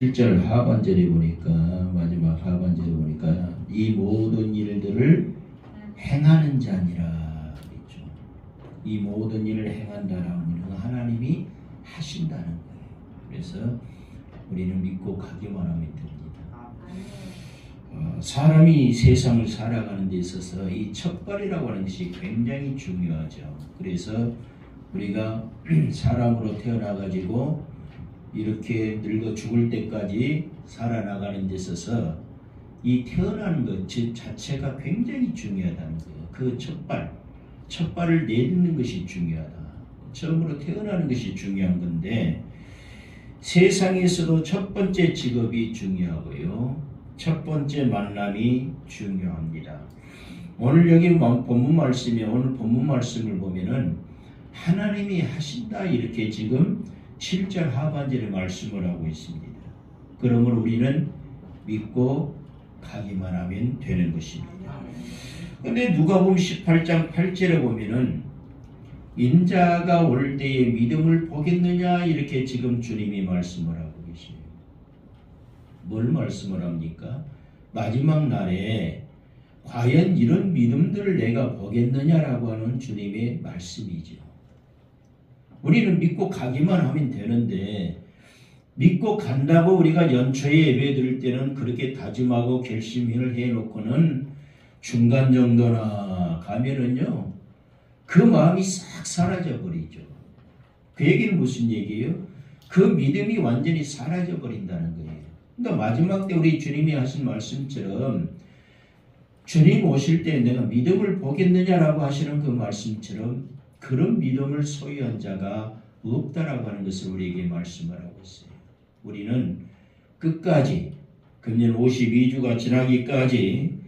1절 하반절에 보니까 마지막 하반절에 보니까 이 모든 일들을 행하는 자니라 그랬죠. 이 모든 일을 행한다라는 것은 하나님이 하신다는 거예요. 그래서 우리는 믿고 가기만 하면 됩니다. 사람이 세상을 살아가는 데 있어서 이 첫발이라고 하는 것이 굉장히 중요하죠. 그래서 우리가 사람으로 태어나가지고 이렇게 늙어 죽을 때까지 살아나가는 데 있어서 이 태어나는 것 자체가 굉장히 중요하다는 거예요. 그 첫발을 내딛는 것이 중요하다. 처음으로 태어나는 것이 중요한 건데 세상에서도 첫 번째 직업이 중요하고요. 첫 번째 만남이 중요합니다. 오늘 여기 본문 말씀에 오늘 본문 말씀을 보면은 하나님이 하신다 이렇게 지금 7절 하반절에 말씀을 하고 있습니다. 그러므로 우리는 믿고 가기만 하면 되는 것입니다. 근데 누가복음 18장 8절에 보면은 인자가 올 때에 믿음을 보겠느냐 이렇게 지금 주님이 말씀을 하고 계시네요. 뭘 말씀을 합니까? 마지막 날에 과연 이런 믿음들을 내가 보겠느냐라고 하는 주님의 말씀이죠. 우리는 믿고 가기만 하면 되는데 믿고 간다고 우리가 연초에 예배 드릴 때는 그렇게 다짐하고 결심을 해놓고는 중간 정도나 가면은요 그 마음이 싹 사라져 버리죠. 그 얘기는 무슨 얘기예요? 그 믿음이 완전히 사라져 버린다는 거예요. 그러니까 마지막 때 우리 주님이 하신 말씀처럼 주님 오실 때 내가 믿음을 보겠느냐라고 하시는 그 말씀처럼 그런 믿음을 소유한 자가 없다라고 하는 것을 우리에게 말씀을 하고 있어요. 우리는 끝까지 금년 52주가 지나기까지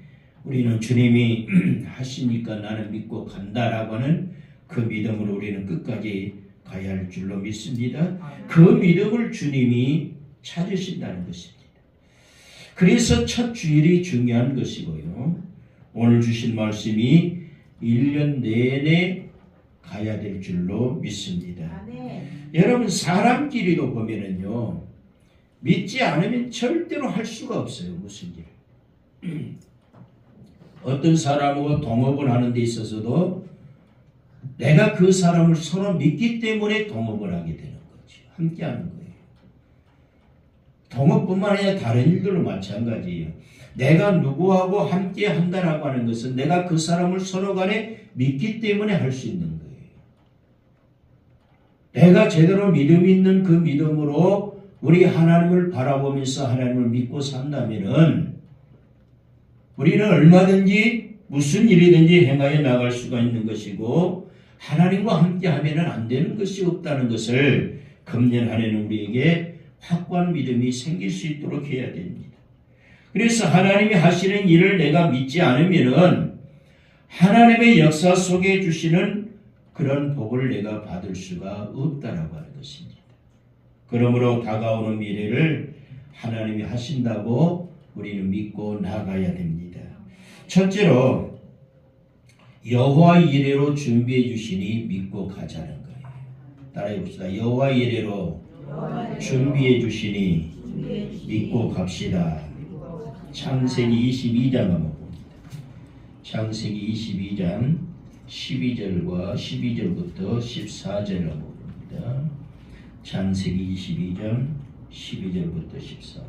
우리는 주님이 하시니까 나는 믿고 간다라고 하는 그 믿음으로 우리는 끝까지 가야 할 줄로 믿습니다. 그 믿음을 주님이 찾으신다는 것입니다. 그래서 첫 주일이 중요한 것이고요. 오늘 주신 말씀이 1년 내내 가야 될 줄로 믿습니다. 여러분 사람끼리도 보면은요 믿지 않으면 절대로 할 수가 없어요. 무슨 일. 어떤 사람하고 동업을 하는 데 있어서도 내가 그 사람을 서로 믿기 때문에 동업을 하게 되는 거지. 함께 하는 거예요. 동업뿐만 아니라 다른 일들도 마찬가지예요. 내가 누구하고 함께 한다라고 하는 것은 내가 그 사람을 서로 간에 믿기 때문에 할 수 있는 거예요. 내가 제대로 믿음 있는 그 믿음으로 우리 하나님을 바라보면서 하나님을 믿고 산다면은 우리는 얼마든지 무슨 일이든지 행하여 나갈 수가 있는 것이고 하나님과 함께 하면은 안 되는 것이 없다는 것을 금년 한 해는 우리에게 확고한 믿음이 생길 수 있도록 해야 됩니다. 그래서 하나님이 하시는 일을 내가 믿지 않으면은 하나님의 역사 속에 주시는 그런 복을 내가 받을 수가 없다라고 하는 것입니다. 그러므로 다가오는 미래를 하나님이 하신다고 우리는 믿고 나가야 됩니다. 첫째로 여호와 이레로 준비해 주시니 믿고 가자는 거예요. 따라해 봅시다. 여호와 이레로 준비해 주시니 믿고 갑시다. 창세기 22장 한번 봅니다. 창세기 22장 12절과 12절부터 14절을 한번 봅니다. 창세기 22장 12절부터 14절.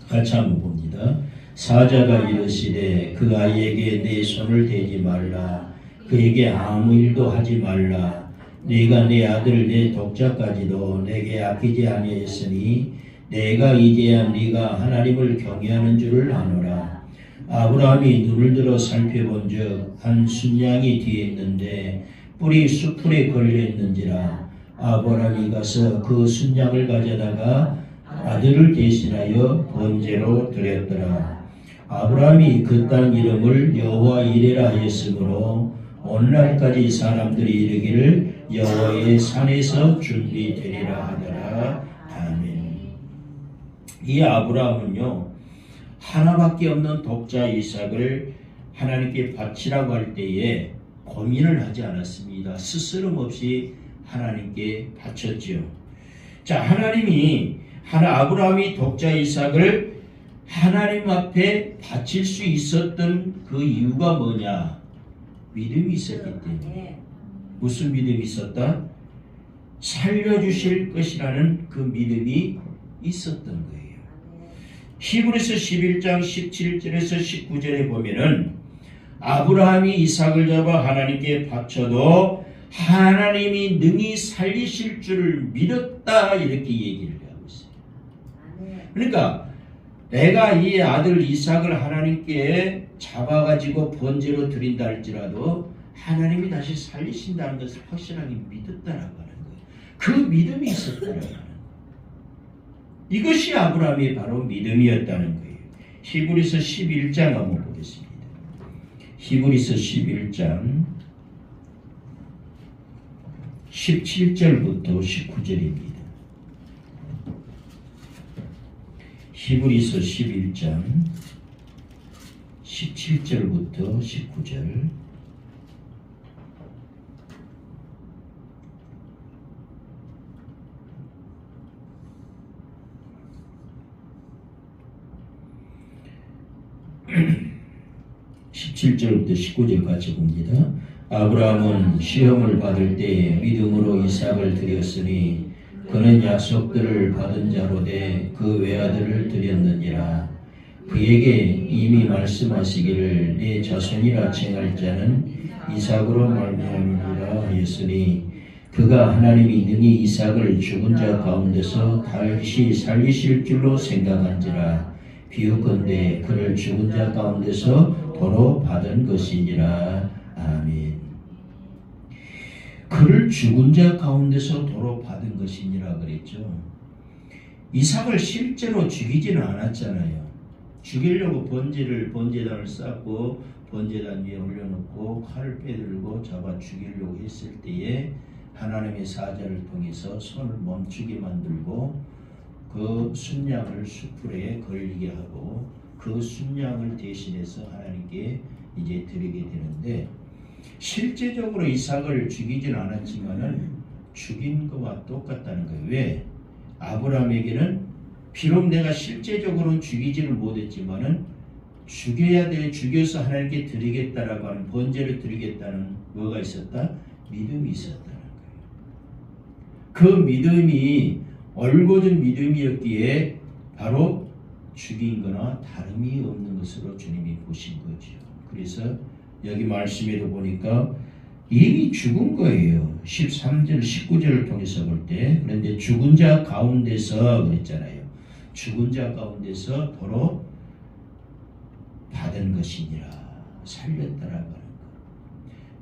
같이 한번 봅니다. 사자가 이르시되 그 아이에게 내 손을 대지 말라. 그에게 아무 일도 하지 말라. 네가 내 아들 내 독자까지도 내게 아끼지 아니하였으니 내가 이제야 네가 하나님을 경외하는 줄을 아노라. 아브라함이 눈을 들어 살펴본즉 한 순양이 뒤에 있는데 뿔이 수풀에 걸려 있는지라. 아브라함이 가서 그 순양을 가져다가 아들을 대신하여 번제로 드렸더라. 아브라함이 그 땅 이름을 여호와 이레라 하였으므로 오늘날까지 사람들이 이르기를 여호와의 산에서 준비되리라 하더라. 아멘. 이 아브라함은요 하나밖에 없는 독자 이삭을 하나님께 바치라고 할 때에 고민을 하지 않았습니다. 스스럼 없이 하나님께 바쳤죠. 자, 아브라함이 독자 이삭을 하나님 앞에 바칠 수 있었던 그 이유가 뭐냐? 믿음이 있었기 때문에. 무슨 믿음이 있었다? 살려주실 것이라는 그 믿음이 있었던 거예요. 히브리서 11장 17절에서 19절에 보면은 아브라함이 이삭을 잡아 하나님께 바쳐도 하나님이 능히 살리실 줄을 믿었다, 이렇게 얘기를 하고 있어요. 그러니까 내가 이 아들 이삭을 하나님께 잡아가지고 번제로 드린다 할지라도 하나님이 다시 살리신다는 것을 확실하게 믿었다라고 하는 거예요. 그 믿음이 있었다라고 하는 거예요. 이것이 아브라함이 바로 믿음이었다는 거예요. 히브리서 11장 한번 보겠습니다. 히브리서 11장 17절부터 19절입니다. 히브리서 11장 17절부터 19절. (17절부터 19절) 같이 봅니다. 아브라함은 시험을 받을 때에 믿음으로 이삭을 드렸으니 그는 약속들을 받은 자로 돼 그 외아들을 드렸느니라. 그에게 이미 말씀하시기를 내 자손이라 칭할 자는 이삭으로 말미암으리라 하였으니 그가 하나님이 능히 이삭을 죽은 자 가운데서 다시 살리실 줄로 생각한지라. 비유컨대 그를 죽은 자 가운데서 도로 받은 것이니라. 아멘. 그를 죽은 자 가운데서 도로 받은 것이니라 그랬죠. 이삭을 실제로 죽이지는 않았잖아요. 죽이려고 번제단을 쌓고 번제단 위에 올려놓고 칼을 빼들고 잡아 죽이려고 했을 때에 하나님의 사자를 통해서 손을 멈추게 만들고 그 순양을 수풀에 걸리게 하고 그 순양을 대신해서 하나님께 이제 드리게 되는데, 실제적으로 이삭을 죽이진 않았지만은 죽인 것과 똑같다는 거예요. 왜? 아브라함에게는 비록 내가 실제적으로는 죽이지는 못했지만은 죽여서 하나님께 드리겠다라고 하는 번제를 드리겠다는 뭐가 있었다? 믿음이 있었다는 거예요. 그 믿음이 얼거진 믿음이었기에 바로 죽인 거나 다름이 없는 것으로 주님이 보신 거죠. 그래서 여기 말씀에도 보니까 이미 죽은 거예요. 13절 19절을 통해서 볼 때. 그런데 죽은 자 가운데서 그랬잖아요. 죽은 자 가운데서 도로 받은 것이니라. 살렸다라고 하는 거.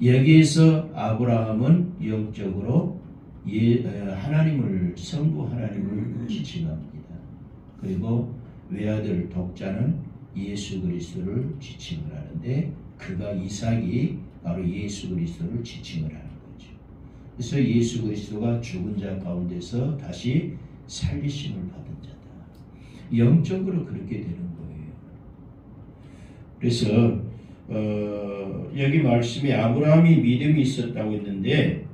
여기에서 아브라함은 영적으로 하나님을, 성부 하나님을 지칭합니다. 그리고 외아들 독자는 예수 그리스도를 지칭을 하는데, 그가 이삭이 바로 예수 그리스도를 지칭을 하는 거죠. 그래서 예수 그리스도가 죽은 자 가운데서 다시 살리심을 받은 자다. 영적으로 그렇게 되는 거예요. 그래서 여기 말씀에 아브라함이 믿음이 있었다고 했는데,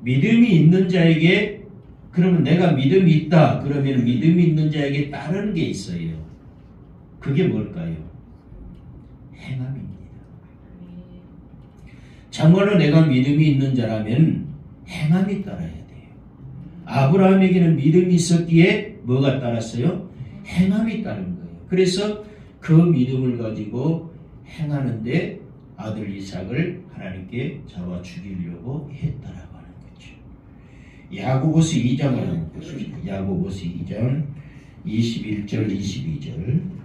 믿음이 있는 자에게, 그러면 내가 믿음이 있다 그러면 믿음이 있는 자에게 따르는 게 있어요. 그게 뭘까요? 행함입니다. 정말로 내가 믿음이 있는 자라면 행함이 따라야 돼요. 아브라함에게는 믿음이 있었기에 뭐가 따랐어요? 행함이 따른 거예요. 그래서 그 믿음을 가지고 행하는데 아들 이삭을 하나님께 잡아 죽이려고 했다라고 하는 거죠. 야고보서 2장을 한번 보십시오. 야고보서 2장 21절 22절.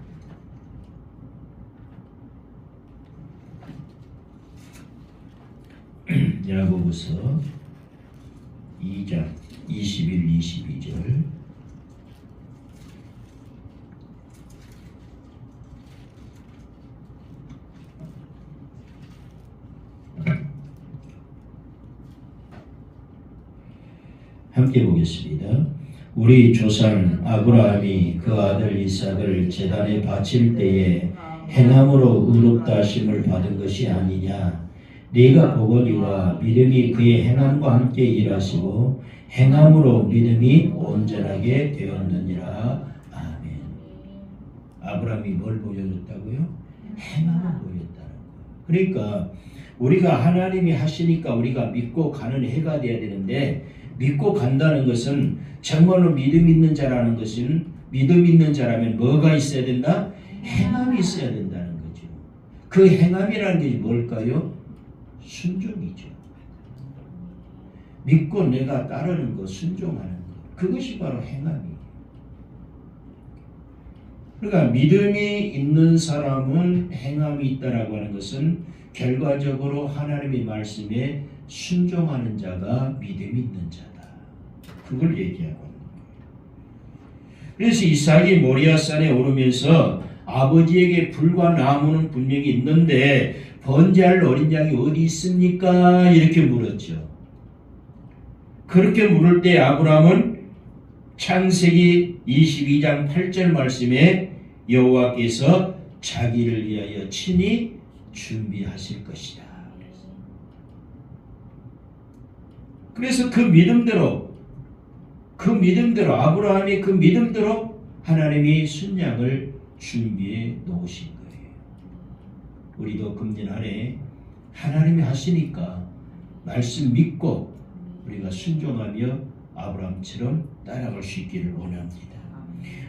야고보서 2장 21, 22절. 함께 보겠습니다. 우리 조상 아브라함이 그 아들 이삭을 제단에 바칠 때에 행함으로 의롭다 하심을 받은 것이 아니냐. 네가 보거니와 믿음이 그의 행함과 함께 일하시고 행함으로 믿음이 온전하게 되었느니라. 아멘. 아브라함이 뭘 보여줬다고요? 행함을 보였다는 거예요. 그러니까 우리가 하나님이 하시니까 우리가 믿고 가는 해가 돼야 되는데, 믿고 간다는 것은 정말로 믿음 있는 자라는 것은, 믿음 있는 자라면 뭐가 있어야 된다? 행함이 있어야 된다는 거죠. 그 행함이라는 게 뭘까요? 순종이죠. 믿고 내가 따르는 것, 순종하는 것, 그것이 바로 행함이에요. 그러니까 믿음이 있는 사람은 행함이 있다라고 하는 것은 결과적으로 하나님의 말씀에 순종하는 자가 믿음이 있는 자다. 그걸 얘기하고 있는 거예요. 그래서 이삭이 모리아산에 오르면서 아버지에게 불과 나무는 분명히 있는데 번제할 어린 양이 어디 있습니까? 이렇게 물었죠. 그렇게 물을 때 아브라함은 창세기 22장 8절 말씀에 여호와께서 자기를 위하여 친히 준비하실 것이다. 그래서 그 믿음대로 아브라함이 그 믿음대로 하나님이 순양을 준비해 놓으신 거예요. 우리도 금년 안에 하나님이 하시니까 말씀 믿고 우리가 순종하며 아브라함처럼 따라갈 수 있기를 원합니다.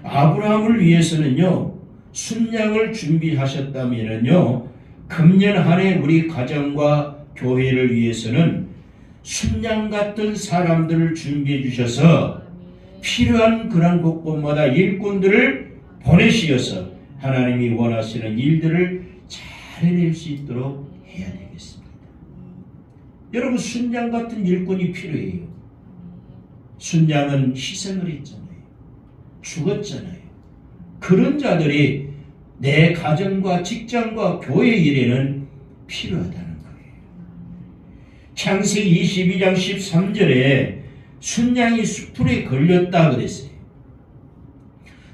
아브라함을 위해서는요, 순양을 준비하셨다면요, 금년 한 해 우리 가정과 교회를 위해서는 순양 같은 사람들을 준비해 주셔서 필요한 그런 곳곳마다 일꾼들을 보내시어서 하나님이 원하시는 일들을 잘 해낼 수 있도록 해야 되겠습니다. 여러분, 순양 같은 일꾼이 필요해요. 순양은 희생을 했잖아요. 죽었잖아요. 그런 자들이 내 가정과 직장과 교회 일에는 필요하다는 거예요. 창세기 22장 13절에 순양이 수풀에 걸렸다 그랬어요.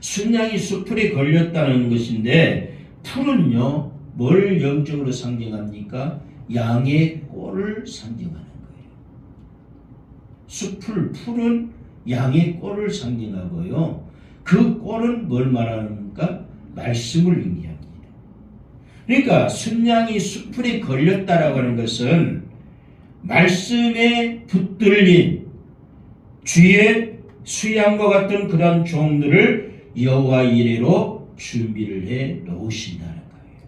순양이 수풀에 걸렸다는 것인데, 풀은요, 뭘 영적으로 상징합니까? 양의 꼴을 상징하는 거예요. 풀은 양의 꼴을 상징하고요. 그 꼴은 뭘 말하는가? 말씀을 의미합니다. 그러니까 순양이 수풀에 걸렸다라고 하는 것은 말씀에 붙들린 주의 수양과 같은 그런 종들을 여호와 이레로 준비를 해 놓으신다는 거예요.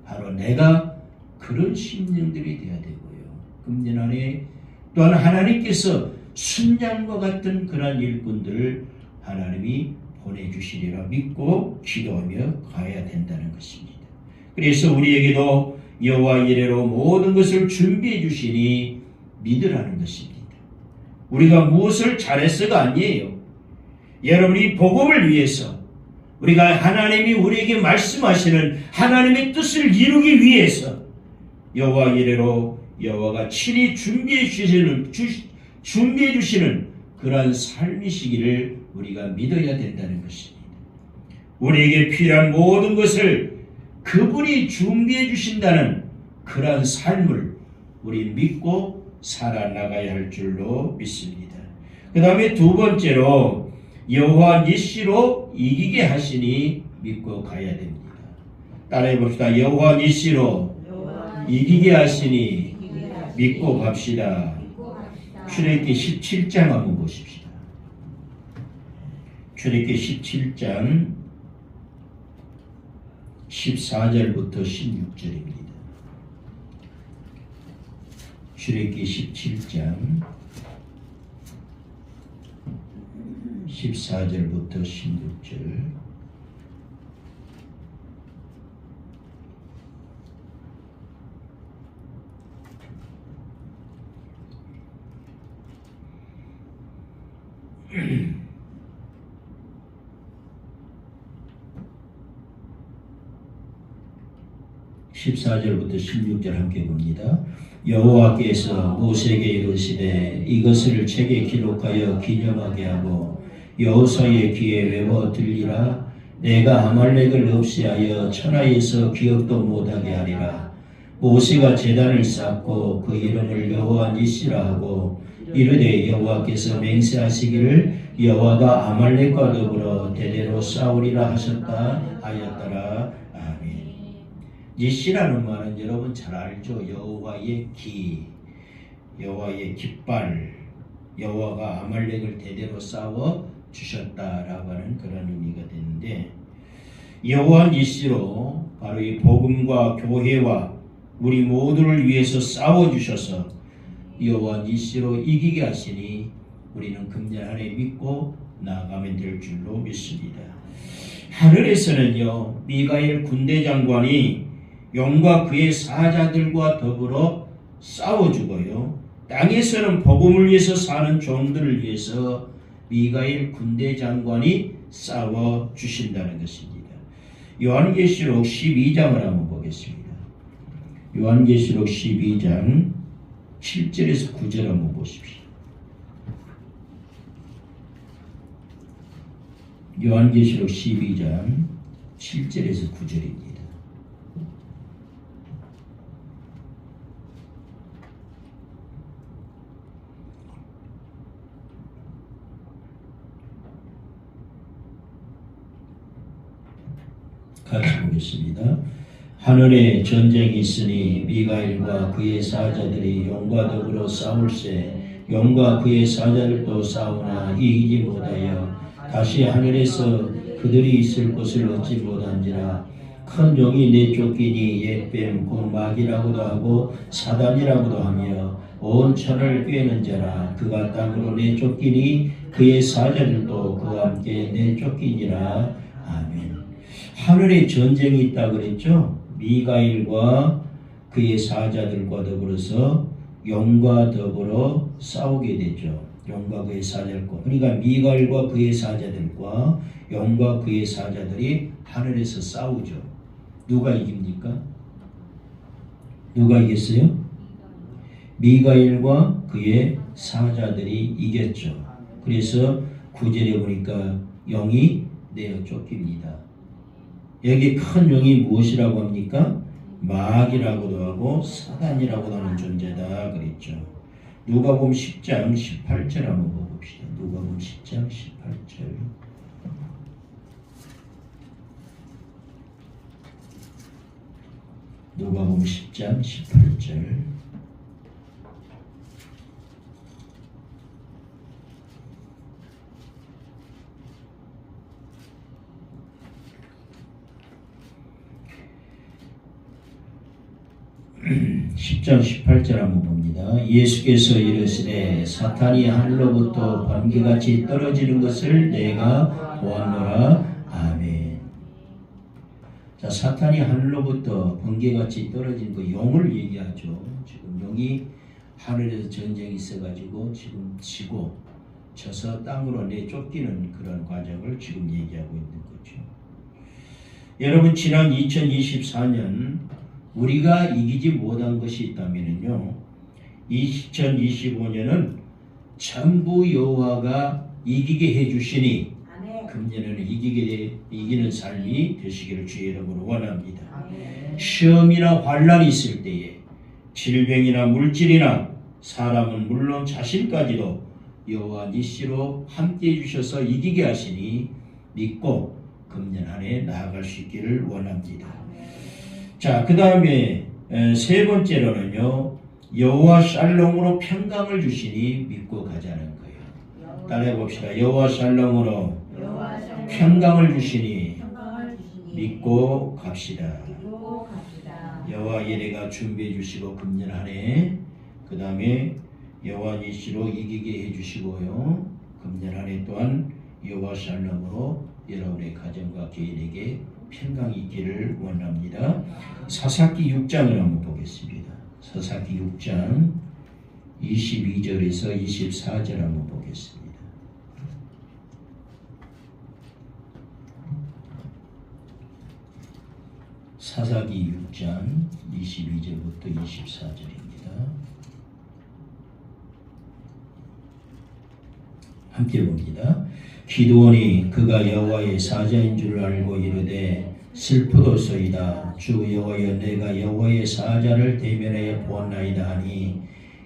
바로 내가 그런 심령들이 되어야 되고요. 금년 안에 또한 하나님께서 순양과 같은 그런 일꾼들을 하나님이 보내주시리라 믿고 기도하며 가야 된다는 것입니다. 그래서 우리에게도 여호와 이레로 모든 것을 준비해 주시니 믿으라는 것입니다. 우리가 무엇을 잘해서가 아니에요. 여러분이 복음을 위해서, 우리가 하나님이 우리에게 말씀하시는 하나님의 뜻을 이루기 위해서 여호와 이레로 여호와가 친히 준비해 주시는 그러한 삶이시기를 우리가 믿어야 된다는 것입니다. 우리에게 필요한 모든 것을 그분이 준비해 주신다는 그러한 삶을 우리 믿고 살아나가야 할 줄로 믿습니다. 그 다음에 두 번째로 여호와 니시로 이기게 하시니 믿고 가야 됩니다. 따라해 봅시다. 여호와 니시로 이기게 하시니 믿고 갑시다. 출애굽기 17장 한번 보십시다. 출애굽기 17장 14절부터 16절입니다. 출애굽기 17장 14절부터 16절. (14절부터 16절) 함께 봅니다. 여호와께서 모세에게 이르시되 이것을 책에 기록하여 기념하게 하고 여호수아의 귀에 외워 들리라. 내가 아말렉을 없애하여 천하에서 기억도 못하게 하리라. 모세가 제단을 쌓고 그 이름을 여호와 니시라 하고 이르되 여호와께서 맹세하시기를 여호와가 아말렉과 더불어 대대로 싸우리라 하셨다 하였더라. 아멘. 니시라는 말은 여러분 잘 알죠. 여호와의 기, 여호와의 깃발, 여호와가 아말렉을 대대로 싸워 주셨다라고 하는 그런 의미가 되는데, 여호와 니시로 바로 이 복음과 교회와 우리 모두를 위해서 싸워 주셔서 여호와 니시로 이기게 하시니 우리는 금년 한 해 믿고 나아가면 될 줄로 믿습니다. 하늘에서는요, 미가엘 군대 장관이 용과 그의 사자들과 더불어 싸워주고요, 땅에서는 복음을 위해서 사는 종들을 위해서 미가엘 군대 장관이 싸워주신다는 것입니다. 요한계시록 12장을 한번 보겠습니다. 요한계시록 12장 7절에서 9절 한번 보십시오. 요한계시록 12장 7절에서 9절입니다. 같이 보겠습니다. 하늘에 전쟁이 있으니 미가엘과 그의 사자들이 용과 더불어 싸울세 용과 그의 사자들도 싸우나 이기지 못하여 다시 하늘에서 그들이 있을 곳을 얻지 못한지라. 큰 용이 내쫓기니 옛뱀 곧 마귀라고도 하고 사단이라고도 하며 온 천을 꿰는 자라. 그가 땅으로 내쫓기니 그의 사자들도 그와 함께 내쫓기니라. 아멘. 하늘에 전쟁이 있다 그랬죠. 미가엘과 그의 사자들과 더불어서 용과 더불어 싸우게 되죠. 용과 그의 사자들과, 그러니까 미가엘과 그의 사자들과 용과 그의 사자들이 하늘에서 싸우죠. 누가 이깁니까? 누가 이겼어요? 미가엘과 그의 사자들이 이겼죠. 그래서 9절에 보니까 용이 내어 쫓깁니다. 여기 큰 용이 무엇이라고 합니까? 마귀라고도 하고 사단이라고도 하는 존재다 그랬죠. 누가복음 10장 18절 한번 봅시다. 누가복음 10장 18절. 누가복음 10장 18절. 음, 10장 18절 한번 봅니다. 예수께서 이르시되 사탄이 하늘로부터 번개같이 떨어지는 것을 내가 보았노라. 아멘. 자, 사탄이 하늘로부터 번개같이 떨어지는 그 용을 얘기하죠. 지금 용이 하늘에서 전쟁이 있어가지고 지금 지고 져서 땅으로 내쫓기는 그런 과정을 지금 얘기하고 있는 거죠. 여러분, 지난 2024년 우리가 이기지 못한 것이 있다면요, 2025년은 전부 여호와가 이기게 해주시니 금년에는 이기는 삶이 되시기를 주의 이름으로 원합니다. 시험이나 환란이 있을 때에 질병이나 물질이나 사람은 물론 자신까지도 여호와 니시로 함께 해주셔서 이기게 하시니 믿고 금년 한 해 나아갈 수 있기를 원합니다. 자, 그 다음에 세 번째로는요, 여호와 샬롬으로 평강을 주시니 믿고 가자는 거예요. 따라해 봅시다. 여호와 샬롬으로 평강을 주시니 믿고 갑시다. 여호와 이레가 준비해 주시고 금년 한 해, 그 다음에 여호와 니시로 이기게 해주시고요, 금년 한 해 또한 여호와 샬롬으로 여러분의 가정과 개인에게 평강이 있기를 원합니다. 사사기 6장을 한번 보겠습니다. 사사기 6장 22절에서 24절 한번 보겠습니다. 사사기 6장 22절부터 24절입니다. 함께 봅니다. 기드온이 그가 여호와의 사자인 줄 알고 이르되 슬프도소이다. 주 여호와여, 내가 여호와의 사자를 대면하여 보았나이다 하니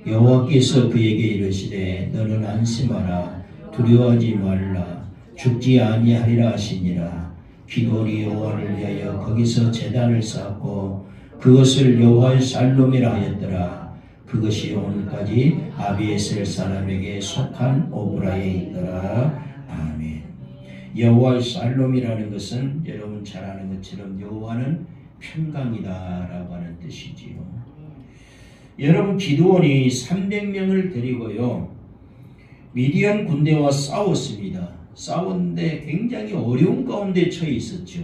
여호와께서 그에게 이르시되 너는 안심하라. 두려워하지 말라. 죽지 아니하리라 하시니라. 기드온이 여호와를 위하여 거기서 제단을 쌓고 그것을 여호와의 살롬이라 하였더라. 그것이 오늘까지 아비에셀 사람에게 속한 오브라에 있더라. 아멘. 여호와의 살롬이라는 것은 여러분 잘 아는 것처럼 여호와는 평강이다라고 하는 뜻이지요. 여러분, 기드온이 300명을 데리고요 미디안 군대와 싸웠습니다. 싸웠는데 굉장히 어려운 가운데 처해 있었죠.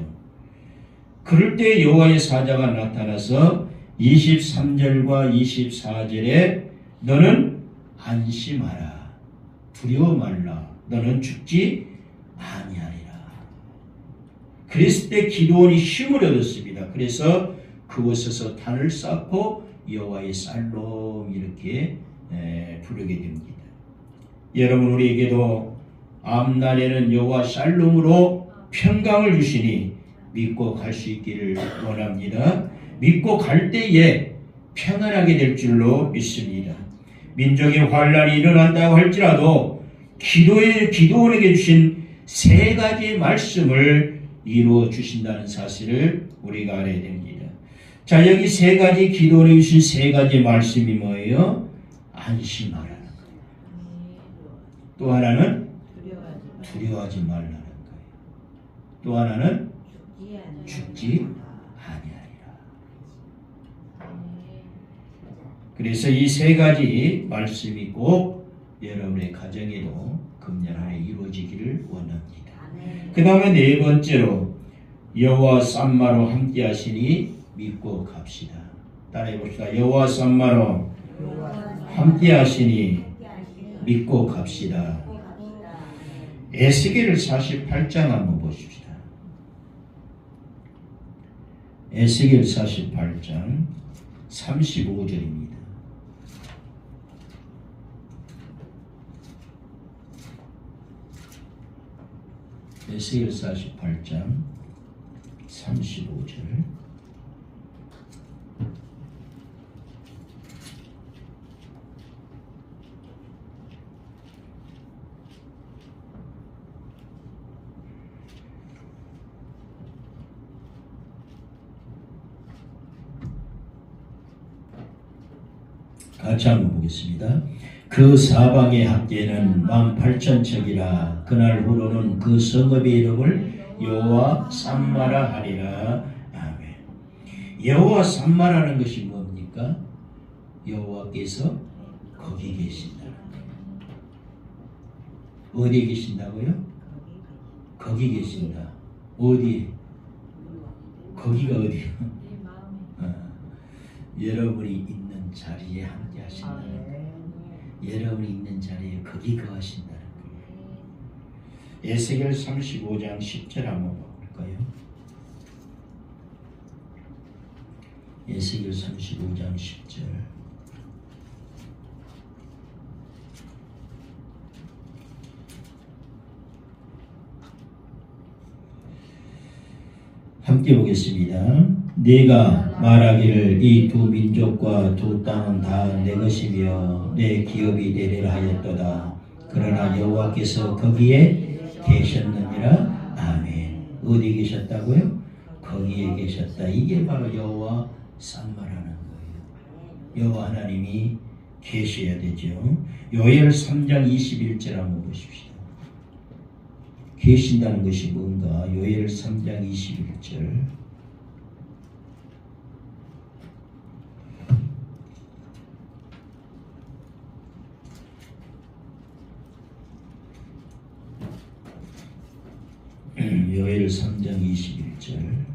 그럴 때 여호와의 사자가 나타나서 23절과 24절에 너는 안심하라. 두려워 말라. 너는 죽지 아니하리라. 그랬을 때 기드온이 힘을 얻었습니다. 그래서 그곳에서 단을 쌓고 여호와의 살롬 이렇게 부르게 됩니다. 여러분, 우리에게도 앞날에는 여호와 살롬으로 평강을 주시니 믿고 갈 수 있기를 원합니다. 믿고 갈 때에 평안하게 될 줄로 믿습니다. 민족의 환란이 일어난다고 할지라도 기드온에게 주신 세 가지 말씀을 이루어 주신다는 사실을 우리가 알아야 됩니다. 자, 여기 세 가지 기드온에 주신 세 가지 말씀이 뭐예요? 안심하라는 거예요. 또 하나는 두려워하지 말라는 거예요. 또 하나는 죽지 아니하리라. 그래서 이 세 가지 말씀이 꼭 여러분의 가정에도 금년 안에 이루어지기를 원합니다. 그 다음에 네 번째로 여호와 쌈마로 함께 하시니 믿고 갑시다. 따라해 봅시다. 여호와 쌈마로 함께 하시니 믿고 갑시다. 에스겔 48장 한번 보십시다. 에스겔 48장 35절입니다. 에스겔 48장 35절. 같이 한번 보겠습니다. 그 사방의 학계는 18,000척이라. 그날 후로는 그 성읍의 이름을 여호와 쌈마라 하리라. 아멘. 여호와 쌈마라는 것이 뭡니까? 여호와께서 거기 계신다. 어디에 계신다고요? 거기 계신다. 어디? 거기가 어디요? 여러분이 있는 자리에 함께 하신다는 거예요. 여러분이 있는 자리에 거기 거하신다는 거예요. 에스겔 35장 10절 한번 볼까요? 에스겔 35장 10절. 함께 보겠습니다. 네가 말하기를 이 두 민족과 두 땅은 다 내 것이며 내 기업이 되리라 하였도다. 그러나 여호와께서 거기에 계셨느니라. 아멘. 어디 계셨다고요? 거기에 계셨다. 이게 바로 여호와 쌈마라는 거예요. 여호와 하나님이 계셔야 되죠. 요엘 3장 21절 한번 보십시오. 계신다는 것이 뭔가? 요엘 3장 21절. 요엘 3장 21절.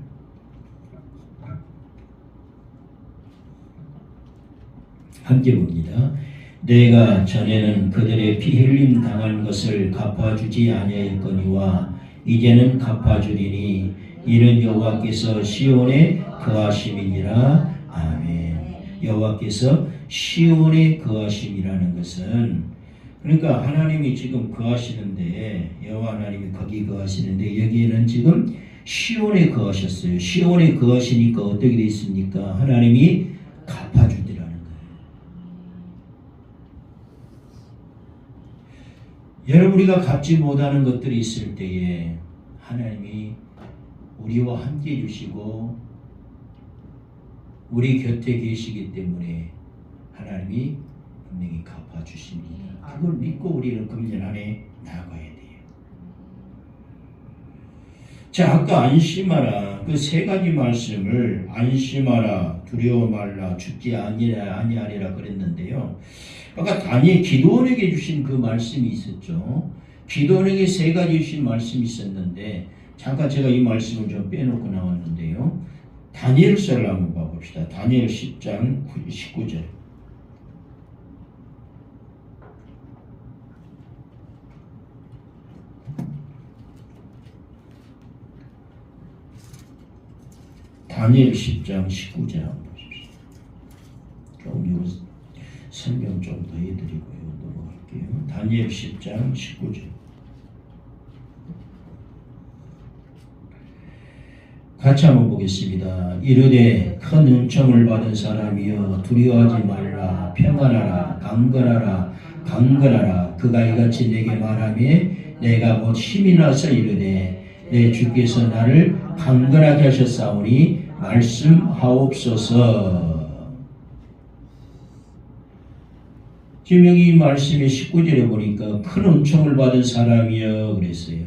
함께 봅니다. 내가 전에는 그들의 피 흘림 당한 것을 갚아주지 아니하였거니와 이제는 갚아주리니 이는 여호와께서 시온에 거하심이니라. 아멘. 여호와께서 시온에 거하심이라는 것은, 그러니까 하나님이 지금 거하시는데, 여호와 하나님이 거기 거하시는데, 여기에는 지금 시온에 거하셨어요. 시온에 거하시니까 어떻게 되어 있습니까? 하나님이 갚아주더라는 거예요. 여러분, 우리가 갚지 못하는 것들이 있을 때에 하나님이 우리와 함께 해주시고 우리 곁에 계시기 때문에 하나님이 분명히 갚아주십니다. 그걸 믿고 우리는 금년 안에 나아가야 돼요. 자, 아까 안심하라, 그 세 가지 말씀을 안심하라, 두려워 말라, 죽지 아니하리라 그랬는데요. 아까 다니엘 기도원에게 주신 그 말씀이 있었죠. 기도원에게 세 가지 주신 말씀이 있었는데 잠깐 제가 이 말씀을 좀 빼놓고 나왔는데요. 다니엘서를 한번 봐봅시다. 다니엘 10장 19절. 다니엘 10장 19절 한번 보십시오. 좀 이거 설명 좀 더 해드리고요. 넘어갈게요. 다니엘 10장 19절. 같이 한번 보겠습니다. 이르되 큰 은총을 받은 사람이여 두려워하지 말라. 평안하라. 강건하라. 그가 이같이 내게 말하며 내가 곧 힘이 나서 이르되 내 주께서 나를 강건하게 하셨사오니 말씀하옵소서. 지금 여기 이 말씀의 19절에 보니까 큰 은총을 받은 사람이여 그랬어요.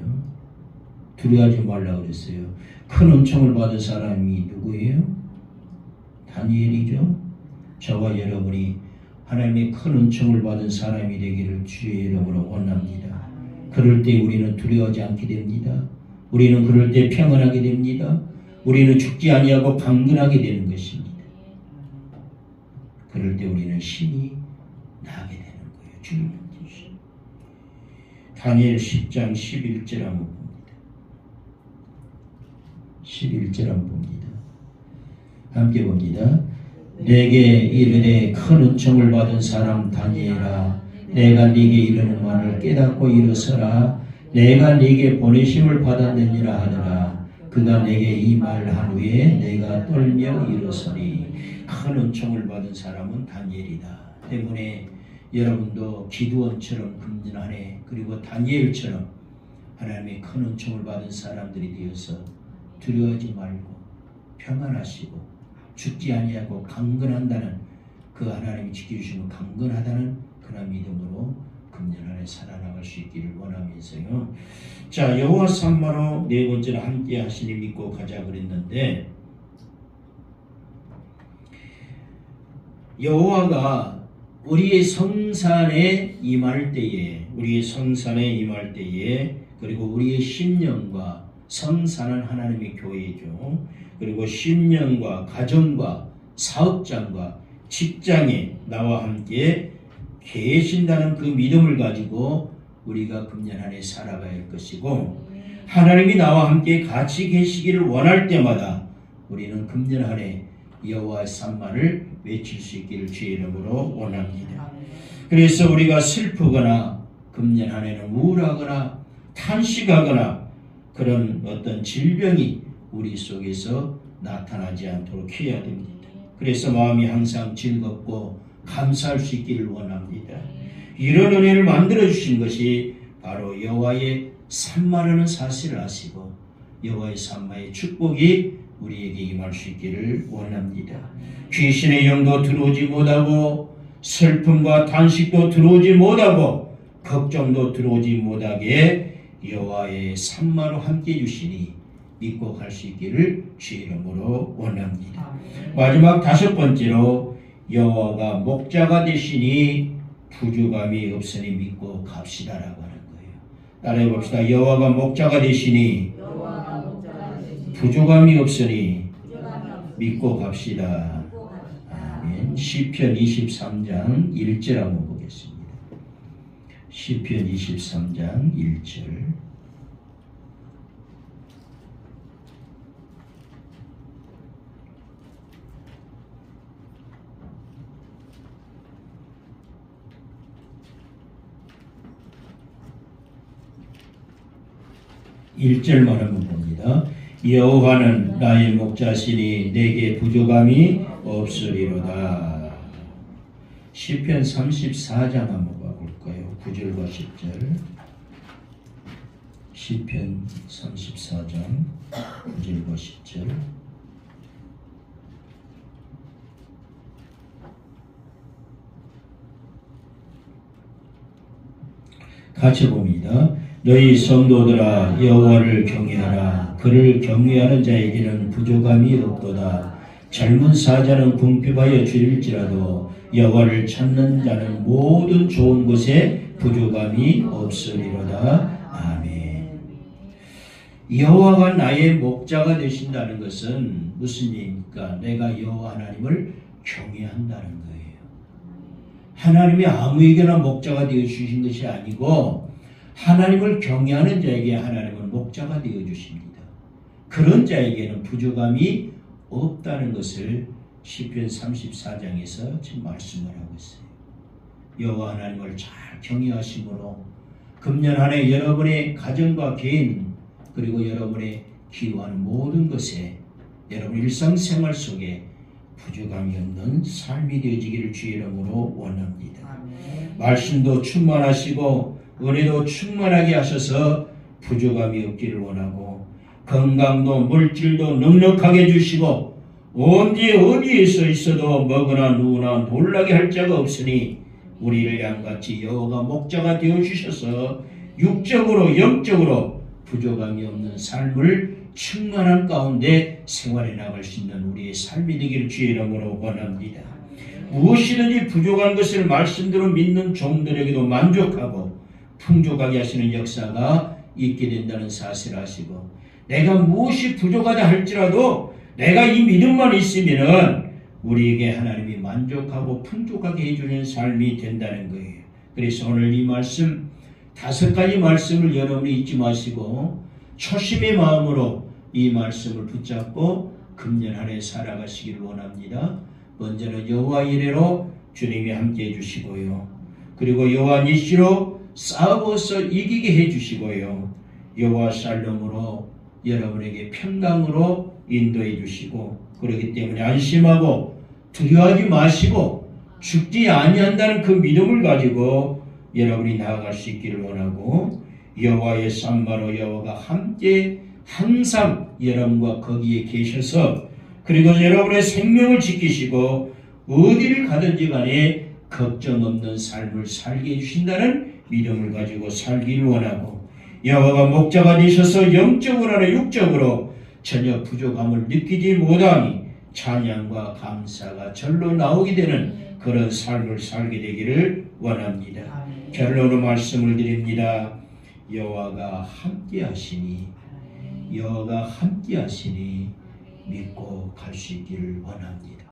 두려워하지 말라 그랬어요. 큰 은총을 받은 사람이 누구예요? 다니엘이죠. 저와 여러분이 하나님의 큰 은총을 받은 사람이 되기를 주의 이름으로 원합니다. 그럴 때 우리는 두려워하지 않게 됩니다. 우리는 그럴 때 평안하게 됩니다. 우리는 죽지 아니하고 강건하게 되는 것입니다. 그럴 때 우리는 힘이 나게 되는 거예요. 주님 뜻이. 다니엘 10장 11절 한번 봅니다. 11절 한번 봅니다. 함께 봅니다. 내게 이르되 큰 은총을 받은 사람 다니엘아, 내가 네게 이르는 말을 깨닫고 일어서라. 내가 네게 보내심을 받았느니라 하더라. 그가 내게 이 말 한 후에 내가 떨며 일어서니. 큰 은총을 받은 사람은 다니엘이다. 때문에 여러분도 기드온처럼 금년 안에 그리고 다니엘처럼 하나님의 큰 은총을 받은 사람들이 되어서 두려워하지 말고 평안하시고 죽지 아니하고 강건한다는 그 하나님이 지켜주시면 강건하다는 그런 믿음으로 금년 안에 살아나갈 수 있기를 원하면서요. 자, 여호와 삼마로 네 번째로 함께 하시니 믿고 가자 그랬는데, 여호와가 우리의 성산에 임할 때에 그리고 우리의 심령과 성산은 하나님의 교회죠. 그리고 심령과 가정과 사업장과 직장에 나와 함께 계신다는 그 믿음을 가지고 우리가 금년 안에 살아가야 할 것이고, 하나님이 나와 함께 같이 계시기를 원할 때마다 우리는 금년 안에 여호와의 산마를 외칠 수 있기를 주의 이름으로 원합니다. 그래서 우리가 슬프거나 금년 안에는 우울하거나 탄식하거나 그런 어떤 질병이 우리 속에서 나타나지 않도록 해야 됩니다. 그래서 마음이 항상 즐겁고 감사할 수 있기를 원합니다. 이런 은혜를 만들어 주신 것이 바로 여호와의 산마라는 사실을 아시고 여호와의 산마의 축복이 우리에게 임할 수 있기를 원합니다. 귀신의 영도 들어오지 못하고 슬픔과 탄식도 들어오지 못하고 걱정도 들어오지 못하게 여호와의 산마로 함께 해주시니 믿고 갈 수 있기를 주의 이름으로 원합니다. 마지막 다섯 번째로 여호와가 목자가 되시니 부족함이 없으니 믿고 갑시다라고 하는 거예요. 따라해 봅시다. 여호와가 목자가 되시니 부족함이 없으니 믿고 갑시다. 아멘. 시편 23장 1절 한번 보겠습니다. 시편 23장 1절. 일절만 한번 봅니다. 여호와는 나의 목자시니 내게 부족함이 없으리로다. 시편 34장 한번 봐볼까요? 9절과 10절. 시편 34장 9절과 10절. 같이 봅니다. 너희 성도들아 여호와를 경외하라. 그를 경외하는 자에게는 부족함이 없도다. 젊은 사자는 궁핍하여 줄일지라도 여호와를 찾는 자는 모든 좋은 것에 부족함이 없으리로다. 아멘. 여호와가 나의 목자가 되신다는 것은 무슨 얘기입니까? 내가 여호와 하나님을 경외한다는 거예요. 하나님이 아무에게나 목자가 되어 주신 것이 아니고 하나님을 경외하는 자에게 하나님은 목자가 되어 주십니다. 그런 자에게는 부족함이 없다는 것을 시편 34장에서 지금 말씀을 하고 있어요. 여호와 하나님을 잘 경외하심으로 금년 한 해 여러분의 가정과 개인 그리고 여러분의 기도하는 모든 것에 여러분 일상생활 속에 부족함이 없는 삶이 되어지기를 주의 이름으로 원합니다. 말씀도 충만하시고 은혜도 충만하게 하셔서 부족함이 없기를 원하고 건강도 물질도 넉넉하게 주시고 언제 어디에서 있어도 먹으나 누우나 놀라게 할 자가 없으니 우리를 양같이 여호와가 목자가 되어주셔서 육적으로 영적으로 부족함이 없는 삶을 충만한 가운데 생활해 나갈 수 있는 우리의 삶이 되기를 주의 이름으로 원합니다. 무엇이든지 부족한 것을 말씀대로 믿는 종들에게도 만족하고 풍족하게 하시는 역사가 있게 된다는 사실을 아시고 내가 무엇이 부족하다 할지라도 내가 이 믿음만 있으면은 우리에게 하나님이 만족하고 풍족하게 해주는 삶이 된다는 거예요. 그래서 오늘 이 말씀 5가지 말씀을 여러분이 잊지 마시고 초심의 마음으로 이 말씀을 붙잡고 금년 한 해 살아가시기를 원합니다. 먼저는 여호와 이레로 주님이 함께 해주시고요. 그리고 여호와 니시로 싸워서 이기게 해주시고요. 여호와 샬롬으로 여러분에게 평강으로 인도해 주시고 그렇기 때문에 안심하고 두려워하지 마시고 죽지 아니한다는 그 믿음을 가지고 여러분이 나아갈 수 있기를 원하고 여호와의 쌈바로 여호와가 함께 항상 여러분과 거기에 계셔서 그리고 여러분의 생명을 지키시고 어디를 가든지 간에 걱정 없는 삶을 살게 해주신다는 믿음을 가지고 살기를 원하고 여호와가 목자가 되셔서 영적으로나 육적으로 전혀 부족함을 느끼지 못하니 찬양과 감사가 절로 나오게 되는 그런 삶을 살게 되기를 원합니다. 결론으로 말씀을 드립니다. 여호와가 함께 하시니 여호와가 함께 하시니 믿고 갈 수 있기를 원합니다.